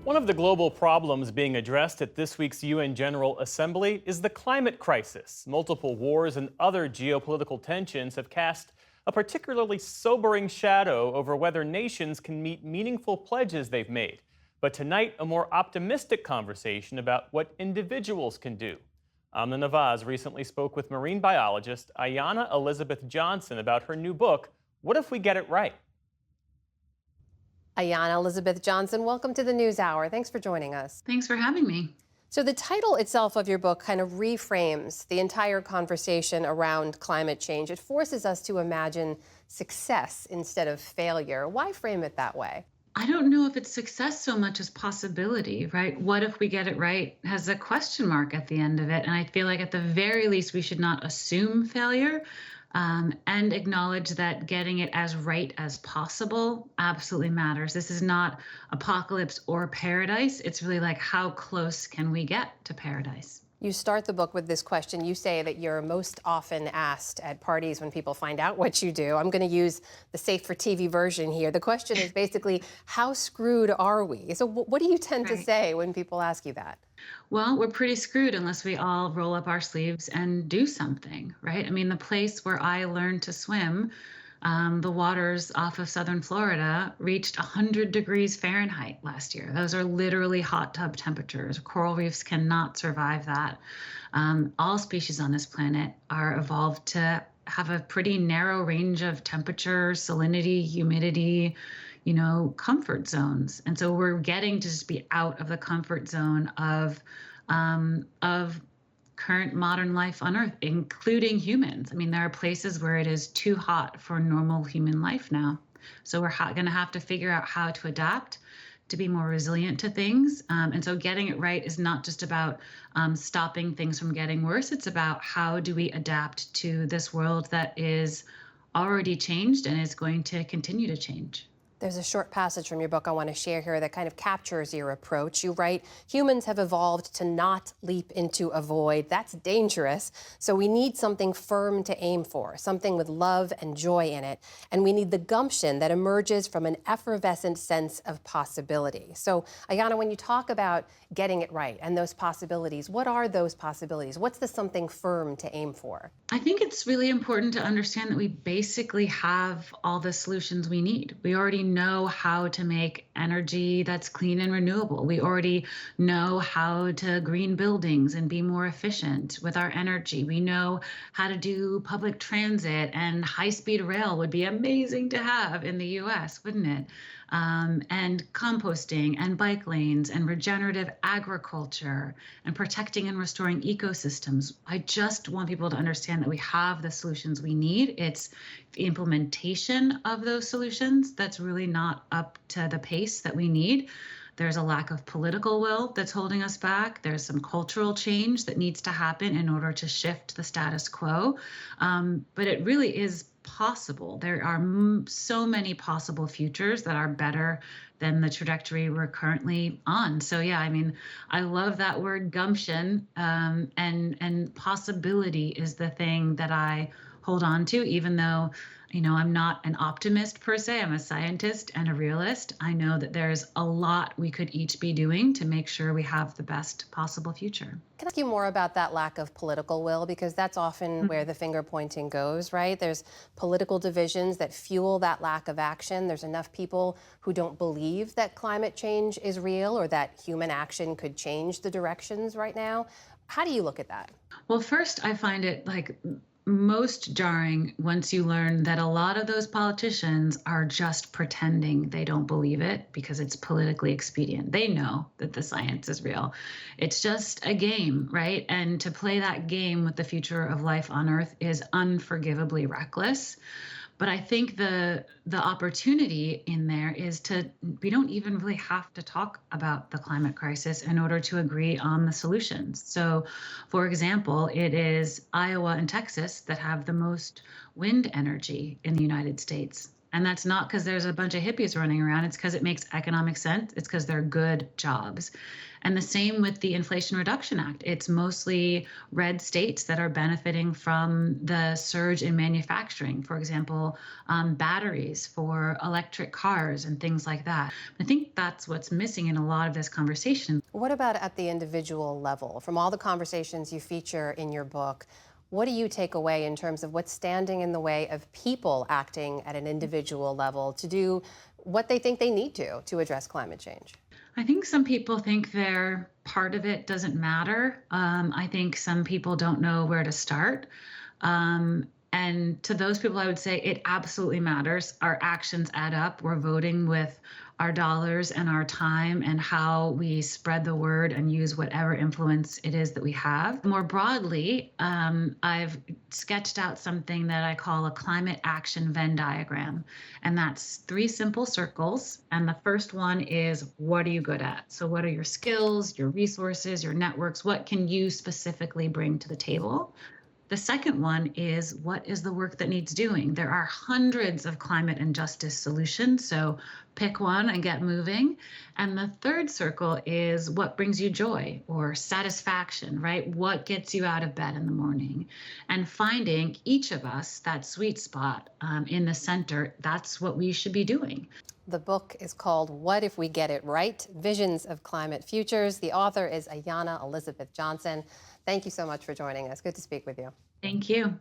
One of the global problems being addressed at this week's UN General Assembly is the climate crisis. Multiple wars and other geopolitical tensions have cast a particularly sobering shadow over whether nations can meet meaningful pledges they've made. But tonight, a more optimistic conversation about what individuals can do. Amna Nawaz recently spoke with marine biologist Ayana Elizabeth Johnson about her new book, What If We Get It Right? Ayana Elizabeth Johnson, welcome to the News Hour. Thanks for joining us. Thanks for having me. So the title itself of your book kind of reframes the entire conversation around climate change. It forces us to imagine success instead of failure. Why frame it that way? I don't know if it's success so much as possibility, right? What if we get it right has a question mark at the end of it. And I feel like at the very least, we should not assume failure and acknowledge that getting it as right as possible absolutely matters. This is not apocalypse or paradise. It's really like, how close can we get to paradise? You start the book with this question. You say that you're most often asked at parties when people find out what you do. I'm going to use the safe for TV version here. The question is basically, how screwed are we? So what do you tend to say when people ask you that? Well, we're pretty screwed unless we all roll up our sleeves and do something, right? I mean, the place where I learned to swim, the waters off of southern Florida reached 100 degrees Fahrenheit last year. Those are literally hot tub temperatures. Coral reefs cannot survive that. All species on this planet are evolved to have a pretty narrow range of temperature, salinity, humidity, comfort zones. And so we're getting to just be out of the comfort zone of current modern life on Earth, including humans. I mean, there are places where it is too hot for normal human life now. So we're going to have to figure out how to adapt to be more resilient to things. And so getting it right is not just about stopping things from getting worse. It's about how do we adapt to this world that is already changed and is going to continue to change. There's a short passage from your book I want to share here that kind of captures your approach. You write, humans have evolved to not leap into a void. That's dangerous. So we need something firm to aim for, something with love and joy in it. And we need the gumption that emerges from an effervescent sense of possibility. So, Ayana, when you talk about getting it right and those possibilities, what are those possibilities? What's the something firm to aim for? I think it's really important to understand that we basically have all the solutions we need. We already know how to make energy that's clean and renewable. We already know how to green buildings and be more efficient with our energy. We know how to do public transit, and high-speed rail would be amazing to have in the US, wouldn't it? And composting and bike lanes and regenerative agriculture and protecting and restoring ecosystems. I just want people to understand that we have the solutions we need. It's the implementation of those solutions that's really not up to the pace that we need. There's a lack of political will that's holding us back. There's some cultural change that needs to happen in order to shift the status quo. But it really is possible. There are so many possible futures that are better than the trajectory we're currently on. So yeah, I mean, I love that word gumption, and possibility is the thing that I hold on to, even though I'm not an optimist per se. I'm a scientist and a realist. I know that there's a lot we could each be doing to make sure we have the best possible future. Can I ask you more about that lack of political will? Because that's often where the finger pointing goes, right? There's political divisions that fuel that lack of action. There's enough people who don't believe that climate change is real or that human action could change the directions right now. How do you look at that? Well, first, I find it most jarring once you learn that a lot of those politicians are just pretending they don't believe it because it's politically expedient. They know that the science is real. It's just a game, right? And to play that game with the future of life on Earth is unforgivably reckless. But I think the opportunity in there is we don't even really have to talk about the climate crisis in order to agree on the solutions. So, for example, it is Iowa and Texas that have the most wind energy in the United States. And that's not because there's a bunch of hippies running around. It's because it makes economic sense. It's because they're good jobs. And the same with the Inflation Reduction Act. It's mostly red states that are benefiting from the surge in manufacturing, for example, batteries for electric cars and things like that. I think that's what's missing in a lot of this conversation. What about at the individual level? From all the conversations you feature in your book, what do you take away in terms of what's standing in the way of people acting at an individual level to do what they think they need to address climate change? I think some people think their part of it doesn't matter. I think some people don't know where to start. And to those people, I would say it absolutely matters. Our actions add up. We're voting with our dollars and our time and how we spread the word and use whatever influence it is that we have. More broadly, I've sketched out something that I call a climate action Venn diagram. And that's 3 simple circles. And the first one is, what are you good at? So what are your skills, your resources, your networks? What can you specifically bring to the table? The second one is, what is the work that needs doing? There are hundreds of climate and justice solutions, so pick one and get moving. And the third circle is, what brings you joy or satisfaction, right? What gets you out of bed in the morning? And finding each of us that sweet spot in the center, that's what we should be doing. The book is called What If We Get It Right? Visions of Climate Futures. The author is Ayana Elizabeth Johnson. Thank you so much for joining us. Good to speak with you. Thank you.